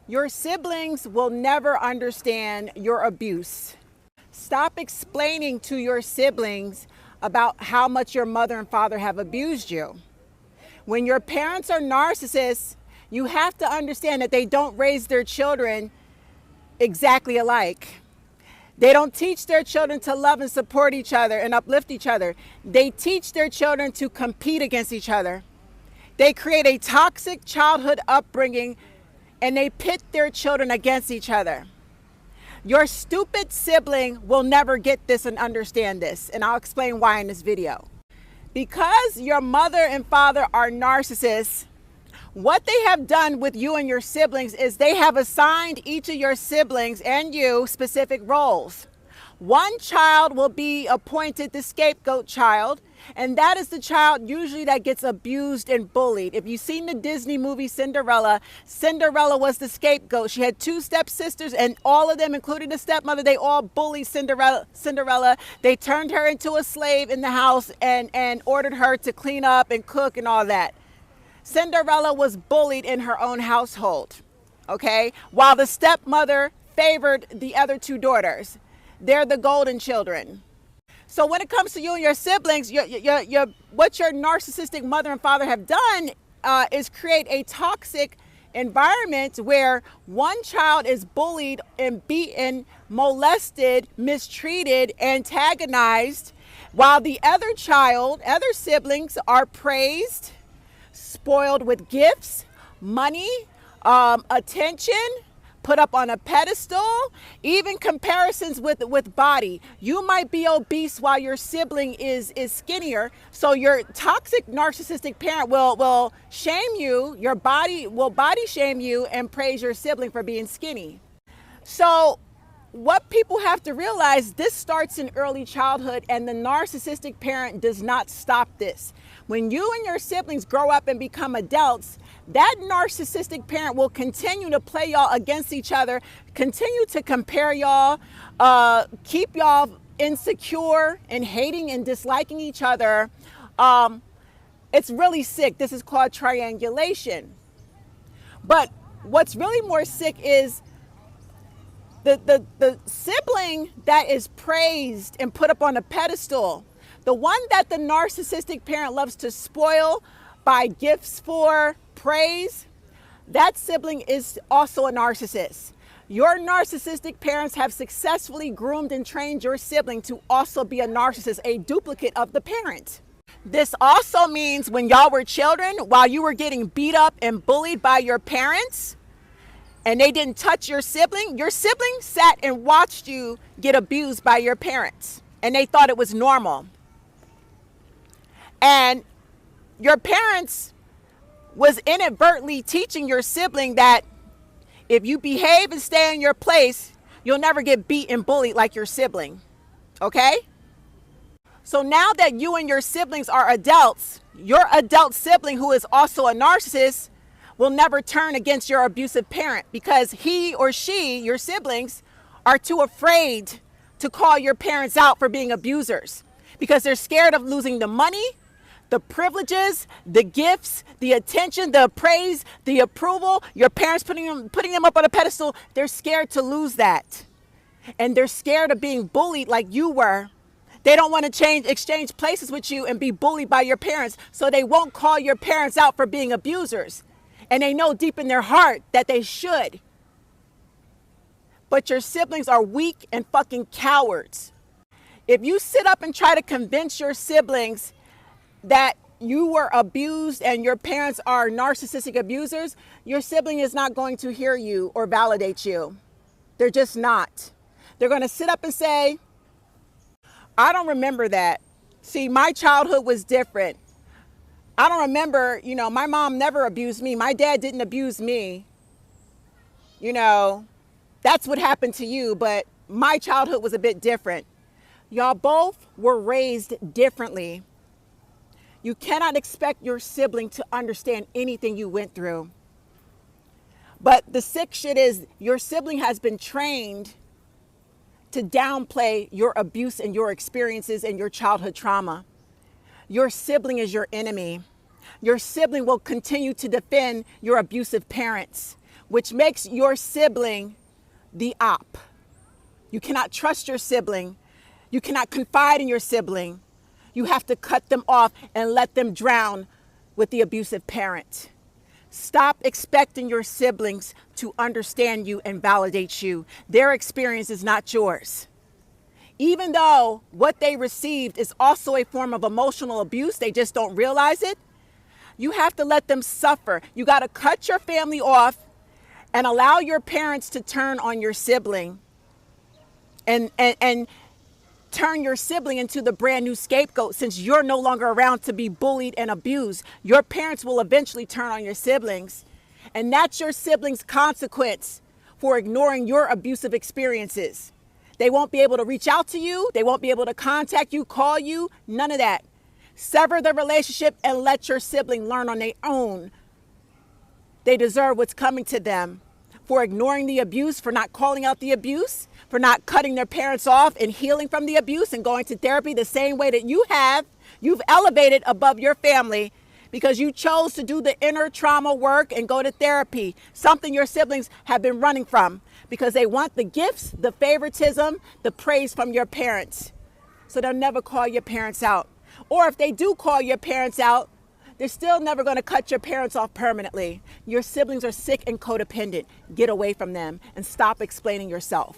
Your siblings will never understand your abuse. Stop explaining to your siblings about how much your mother and father have abused you. When your parents are narcissists, you have to understand that they don't raise their children exactly alike. They don't teach their children to love and support each other and uplift each other. They teach their children to compete against each other. They create a toxic childhood upbringing and they pit their children against each other. Your stupid sibling will never get this and understand this, and I'll explain why in this video. Because your mother and father are narcissists, what they have done with you and your siblings is they have assigned each of your siblings and you specific roles. One child will be appointed the scapegoat child, and that is the child usually that gets abused and bullied. If you've seen the Disney movie Cinderella, Cinderella was the scapegoat. She had two stepsisters, and all of them, including the stepmother, they all bullied Cinderella. They turned her into a slave in the house and ordered her to clean up and cook and all that. Cinderella was bullied in her own household, okay? While the stepmother favored the other two daughters. They're the golden children. So when it comes to you and your siblings, what your narcissistic mother and father have done is create a toxic environment where one child is bullied and beaten, molested, mistreated, antagonized, while the other siblings are praised, spoiled with gifts, money, attention, put up on a pedestal, even comparisons with body. You might be obese while your sibling is skinnier. So your toxic narcissistic parent will shame you, your body will body shame you and praise your sibling for being skinny. So what people have to realize, this starts in early childhood, and the narcissistic parent does not stop this. When you and your siblings grow up and become adults, that narcissistic parent will continue to play y'all against each other, continue to compare y'all, keep y'all insecure and hating and disliking each other. It's really sick. This is called triangulation. But what's really more sick is the sibling that is praised and put up on a pedestal, the one that the narcissistic parent loves to spoil, buy gifts for, praise, that sibling is also a narcissist. Your narcissistic parents have successfully groomed and trained your sibling to also be a narcissist, a duplicate of the parent. This also means when y'all were children, while you were getting beat up and bullied by your parents, and they didn't touch your sibling sat and watched you get abused by your parents, and they thought it was normal. And your parents was inadvertently teaching your sibling that if you behave and stay in your place, you'll never get beat and bullied like your sibling, okay? So now that you and your siblings are adults, your adult sibling who is also a narcissist will never turn against your abusive parent because he or she, your siblings, are too afraid to call your parents out for being abusers because they're scared of losing the money, the privileges, the gifts, the attention, the praise, the approval, your parents putting them up on a pedestal. They're scared to lose that. And they're scared of being bullied like you were. They don't want to exchange places with you and be bullied by your parents, so they won't call your parents out for being abusers. And they know deep in their heart that they should. But your siblings are weak and fucking cowards. If you sit up and try to convince your siblings that you were abused and your parents are narcissistic abusers, your sibling is not going to hear you or validate you. They're just not. They're going to sit up and say, I don't remember that. See, my childhood was different. I don't remember, my mom never abused me. My dad didn't abuse me. That's what happened to you, but my childhood was a bit different. Y'all both were raised differently. You cannot expect your sibling to understand anything you went through. But the sick shit is your sibling has been trained to downplay your abuse and your experiences and your childhood trauma. Your sibling is your enemy. Your sibling will continue to defend your abusive parents. which makes your sibling the op. You cannot trust your sibling. You cannot confide in your sibling. You have to cut them off and let them drown with the abusive parent. Stop expecting your siblings to understand you and validate you. Their experience is not yours. Even though what they received is also a form of emotional abuse, they just don't realize it. You have to let them suffer. You got to cut your family off and allow your parents to turn on your sibling and turn your sibling into the brand new scapegoat. Since you're no longer around to be bullied and abused, your parents will eventually turn on your siblings. And that's your siblings' consequence for ignoring your abusive experiences. They won't be able to reach out to you. They won't be able to contact you, call you, none of that. Sever the relationship and let your sibling learn on their own. They deserve what's coming to them for ignoring the abuse, for not calling out the abuse, for not cutting their parents off and healing from the abuse and going to therapy the same way that you have. You've elevated above your family because you chose to do the inner trauma work and go to therapy, something your siblings have been running from because they want the gifts, the favoritism, the praise from your parents. So they'll never call your parents out. Or if they do call your parents out, they're still never going to cut your parents off permanently. Your siblings are sick and codependent. Get away from them and stop explaining yourself.